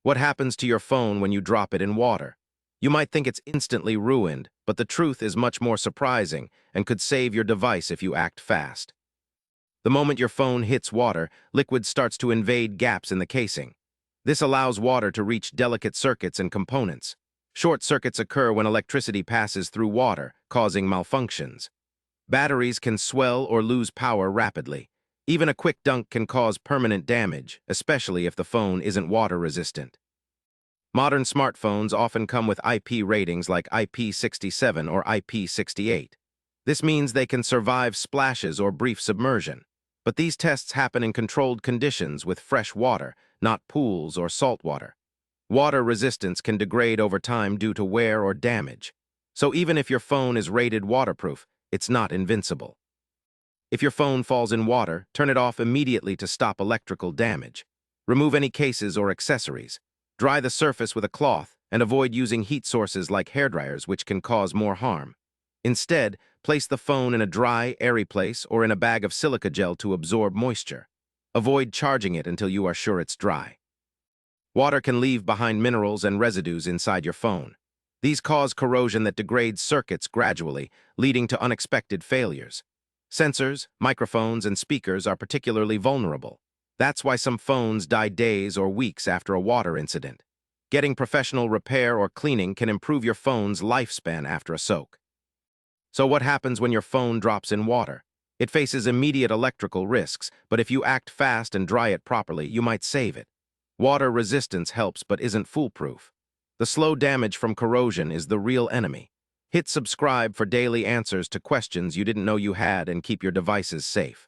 What happens to your phone when you drop it in water? You might think it's instantly ruined, but the truth is much more surprising and could save your device if you act fast. The moment your phone hits water, liquid starts to invade gaps in the casing. This allows water to reach delicate circuits and components. Short circuits occur when electricity passes through water, causing malfunctions. Batteries can swell or lose power rapidly. Even a quick dunk can cause permanent damage, especially if the phone isn't water-resistant. Modern smartphones often come with IP ratings like IP67 or IP68. This means they can survive splashes or brief submersion. But these tests happen in controlled conditions with fresh water, not pools or salt water. Water resistance can degrade over time due to wear or damage. So even if your phone is rated waterproof, it's not invincible. If your phone falls in water, turn it off immediately to stop electrical damage. Remove any cases or accessories. Dry the surface with a cloth and avoid using heat sources like hairdryers, which can cause more harm. Instead, place the phone in a dry, airy place or in a bag of silica gel to absorb moisture. Avoid charging it until you are sure it's dry. Water can leave behind minerals and residues inside your phone. These cause corrosion that degrades circuits gradually, leading to unexpected failures. Sensors, microphones, and speakers are particularly vulnerable. That's why some phones die days or weeks after a water incident. Getting professional repair or cleaning can improve your phone's lifespan after a soak. So what happens when your phone drops in water? It faces immediate electrical risks, but if you act fast and dry it properly, you might save it. Water resistance helps but isn't foolproof. The slow damage from corrosion is the real enemy. Hit subscribe for daily answers to questions you didn't know you had and keep your devices safe.